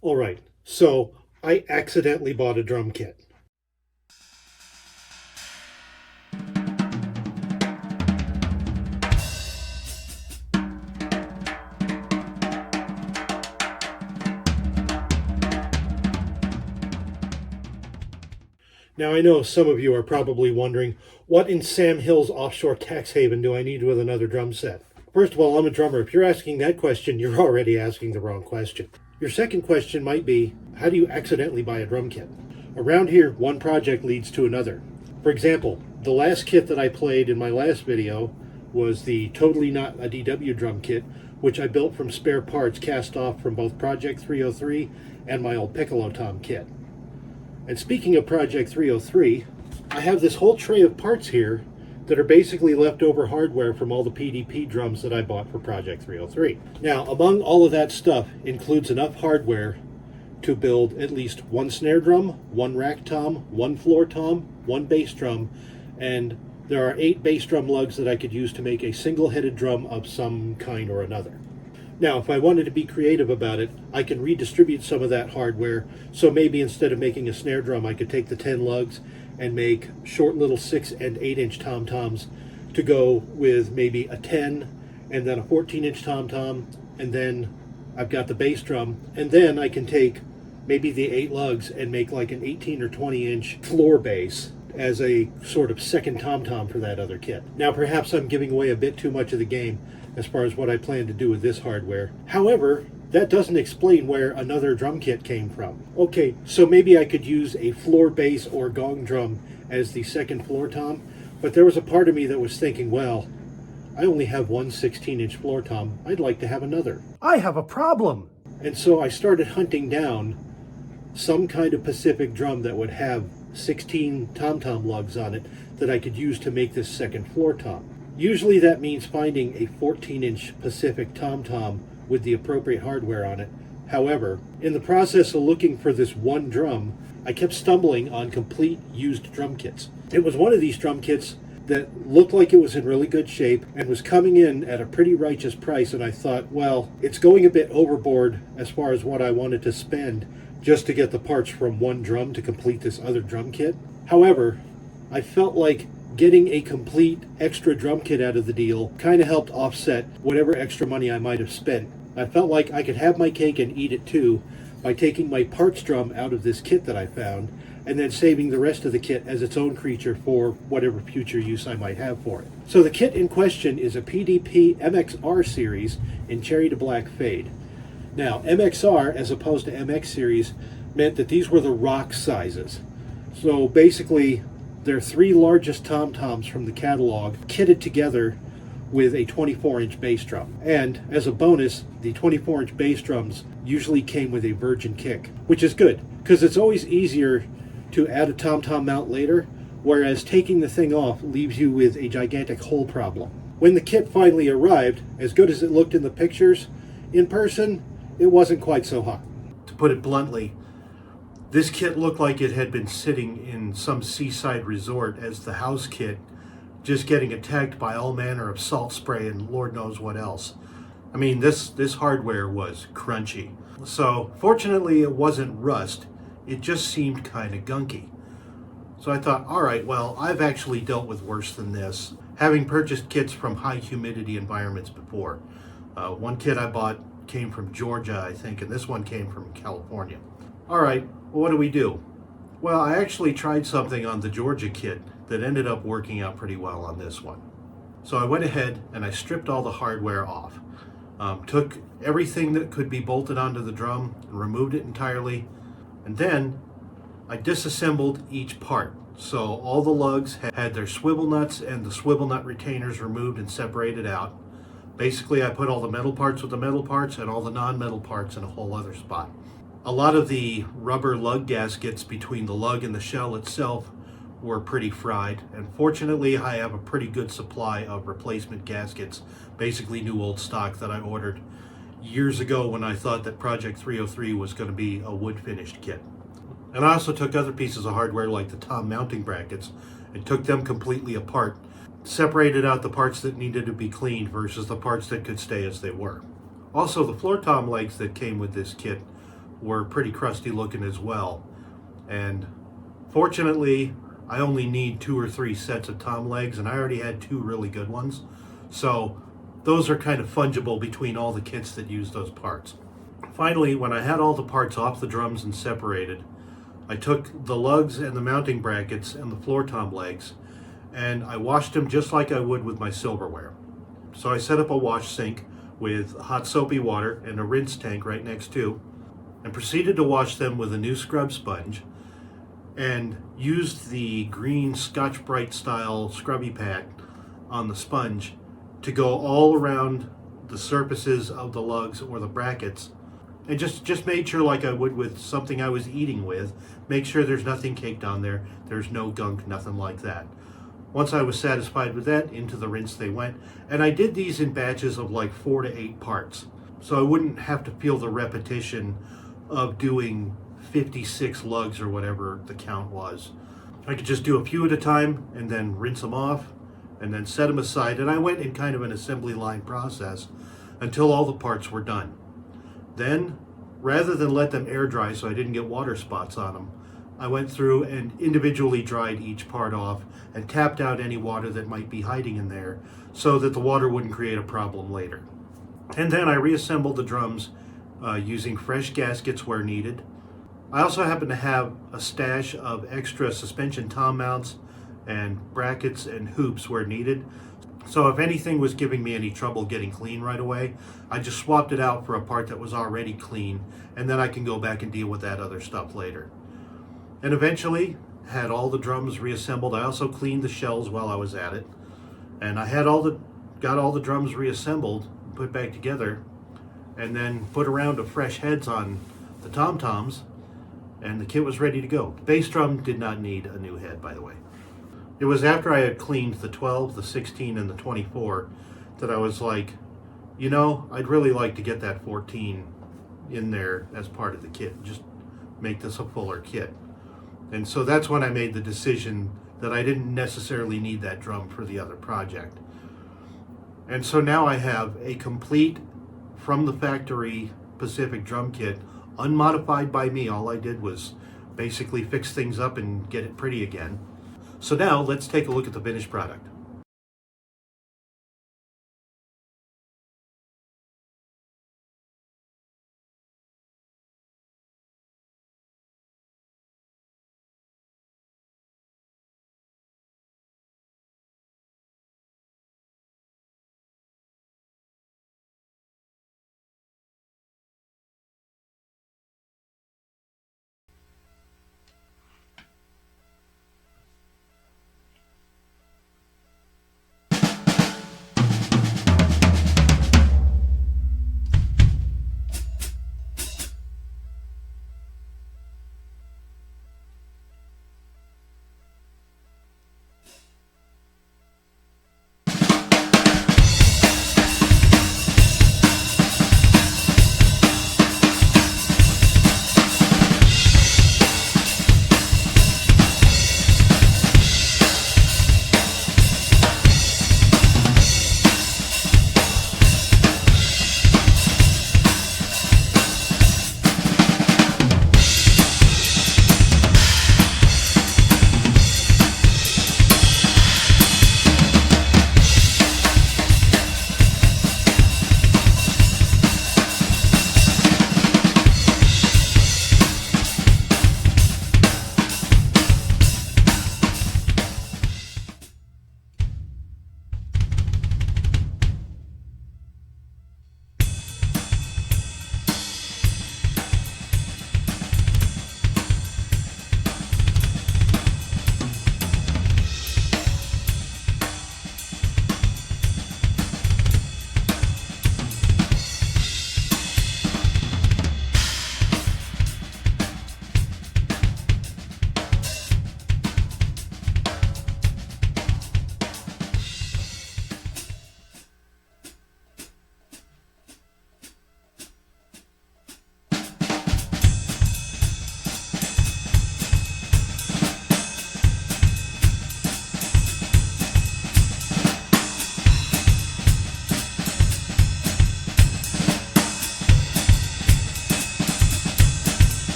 All right, so I accidentally bought a drum kit. Now, I know some of you are probably wondering, what in Sam Hill's offshore tax haven do I need with another drum set? First of all, I'm a drummer. If you're asking that question, you're already asking the wrong question. Your second question might be, how do you accidentally buy a drum kit? Around here, one project leads to another. For example, the last kit that I played in my last video was the Totally Not a DW drum kit, which I built from spare parts cast off from both Project 303 and my old Piccolo Tom kit. And speaking of Project 303, I have this whole tray of parts here that are basically leftover hardware from all the PDP drums that I bought for Project 303. Now, among all of that stuff includes enough hardware to build at least one snare drum, one rack tom, one floor tom, one bass drum, and there are 8 bass drum lugs that I could use to make a single-headed drum of some kind or another. Now, if I wanted to be creative about it, I can redistribute some of that hardware. So maybe instead of making a snare drum, I could take the 10 lugs and make short little 6 and 8-inch tom-toms to go with maybe a 10 and then a 14-inch tom-tom. And then I've got the bass drum. And then I can take maybe the 8 lugs and make like an 18 or 20-inch floor bass as a sort of second tom-tom for that other kit. Now, perhaps I'm giving away a bit too much of the game as far as what I plan to do with this hardware. However, that doesn't explain where another drum kit came from. Okay, so maybe I could use a floor bass or gong drum as the second floor tom, but there was a part of me that was thinking, well, I only have one 16-inch floor tom. I'd like to have another. I have a problem! And so I started hunting down some kind of Pacific drum that would have 16 tom-tom lugs on it that I could use to make this second floor tom. Usually that means finding a 14-inch Pacific tom-tom with the appropriate hardware on it. However, in the process of looking for this one drum, I kept stumbling on complete used drum kits. It was one of these drum kits that looked like it was in really good shape and was coming in at a pretty righteous price, and I thought, well, it's going a bit overboard as far as what I wanted to spend just to get the parts from one drum to complete this other drum kit. However, I felt like getting a complete extra drum kit out of the deal kind of helped offset whatever extra money I might have spent. I felt like I could have my cake and eat it too by taking my parts drum out of this kit that I found and then saving the rest of the kit as its own creature for whatever future use I might have for it. So the kit in question is a PDP MXR series in Cherry to Black Fade. Now, MXR as opposed to MX series meant that these were the rock sizes. So basically, their 3 largest tom-toms from the catalog kitted together with a 24-inch bass drum. And as a bonus, the 24-inch bass drums usually came with a virgin kick, which is good because it's always easier to add a tom-tom mount later, whereas taking the thing off leaves you with a gigantic hole problem. When the kit finally arrived, as good as it looked in the pictures, in person, it wasn't quite so hot. To put it bluntly, this kit looked like it had been sitting in some seaside resort as the house kit, just getting attacked by all manner of salt spray and Lord knows what else. I mean, this hardware was crunchy. So fortunately it wasn't rust, it just seemed kind of gunky. So I thought, all right, well, I've actually dealt with worse than this, having purchased kits from high humidity environments before. One kit I bought came from Georgia, I think, and this one came from California. All right, well, what do we do? Well, I actually tried something on the Georgia kit that ended up working out pretty well on this one. So I went ahead and I stripped all the hardware off. Took everything that could be bolted onto the drum and removed it entirely. And then I disassembled each part. So all the lugs had their swivel nuts and the swivel nut retainers removed and separated out. Basically, I put all the metal parts with the metal parts and all the non-metal parts in a whole other spot. A lot of the rubber lug gaskets between the lug and the shell itself were pretty fried, and fortunately I have a pretty good supply of replacement gaskets, basically new old stock that I ordered years ago when I thought that Project 303 was going to be a wood finished kit. And I also took other pieces of hardware like the tom mounting brackets and took them completely apart, separated out the parts that needed to be cleaned versus the parts that could stay as they were. Also, the floor tom legs that came with this kit were pretty crusty looking as well. And fortunately, I only need 2 or 3 sets of tom legs, and I already had 2 really good ones. So those are kind of fungible between all the kits that use those parts. Finally, when I had all the parts off the drums and separated, I took the lugs and the mounting brackets and the floor tom legs, and I washed them just like I would with my silverware. So I set up a wash sink with hot soapy water and a rinse tank right next to, and proceeded to wash them with a new scrub sponge, and used the green Scotch-Brite style scrubby pad on the sponge to go all around the surfaces of the lugs or the brackets, and just made sure, like I would with something I was eating with, make sure there's nothing caked on there, there's no gunk, nothing like that. Once I was satisfied with that, into the rinse they went, and I did these in batches of like 4 to 8 parts, so I wouldn't have to feel the repetition of doing 56 lugs or whatever the count was. I could just do a few at a time and then rinse them off and then set them aside, and I went in kind of an assembly line process until all the parts were done. Then, rather than let them air dry so I didn't get water spots on them, I went through and individually dried each part off and tapped out any water that might be hiding in there so that the water wouldn't create a problem later. And then I reassembled the drums using fresh gaskets where needed. I also happen to have a stash of extra suspension tom mounts and brackets and hoops where needed. So if anything was giving me any trouble getting clean right away, I just swapped it out for a part that was already clean, and then I can go back and deal with that other stuff later. And eventually had all the drums reassembled. I also cleaned the shells while I was at it, and I had got all the drums reassembled, put back together, and then put a round of fresh heads on the tom toms, and the kit was ready to go. The bass drum did not need a new head, by the way. It was after I had cleaned the 12, the 16, and the 24 that I was like, I'd really like to get that 14 in there as part of the kit. Just make this a fuller kit. And so that's when I made the decision that I didn't necessarily need that drum for the other project. And so now I have a complete from the factory Pacific drum kit, unmodified by me. All I did was basically fix things up and get it pretty again. So now let's take a look at the finished product.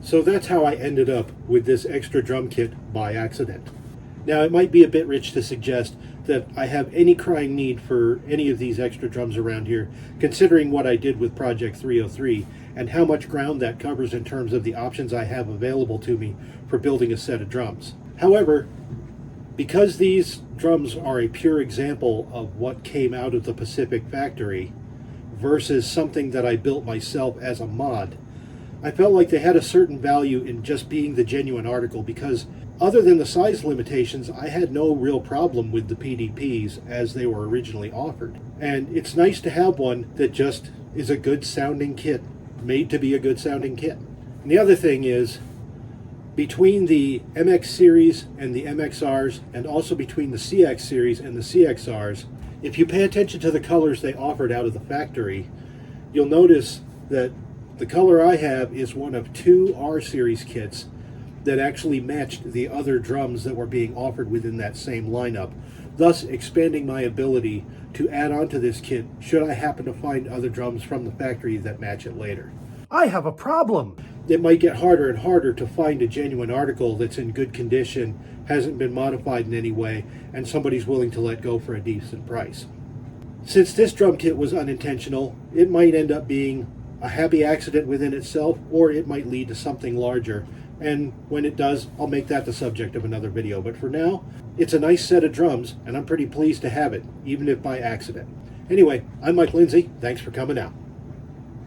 So that's how I ended up with this extra drum kit by accident. Now, it might be a bit rich to suggest that I have any crying need for any of these extra drums around here, considering what I did with Project 303 and how much ground that covers in terms of the options I have available to me for building a set of drums. However, because these drums are a pure example of what came out of the Pacific factory versus something that I built myself as a mod, I felt like they had a certain value in just being the genuine article, because other than the size limitations, I had no real problem with the PDPs as they were originally offered. And it's nice to have one that just is a good sounding kit, made to be a good sounding kit. And the other thing is, between the MX series and the MXRs, and also between the CX series and the CXRs, if you pay attention to the colors they offered out of the factory, you'll notice that the color I have is one of 2 R series kits that actually matched the other drums that were being offered within that same lineup, thus expanding my ability to add on to this kit should I happen to find other drums from the factory that match it later. I have a problem! It might get harder and harder to find a genuine article that's in good condition, hasn't been modified in any way, and somebody's willing to let go for a decent price. Since this drum kit was unintentional, it might end up being a happy accident within itself, or it might lead to something larger. And when it does, I'll make that the subject of another video. But for now, it's a nice set of drums, and I'm pretty pleased to have it, even if by accident. Anyway, I'm Mike Lindsay. Thanks for coming out.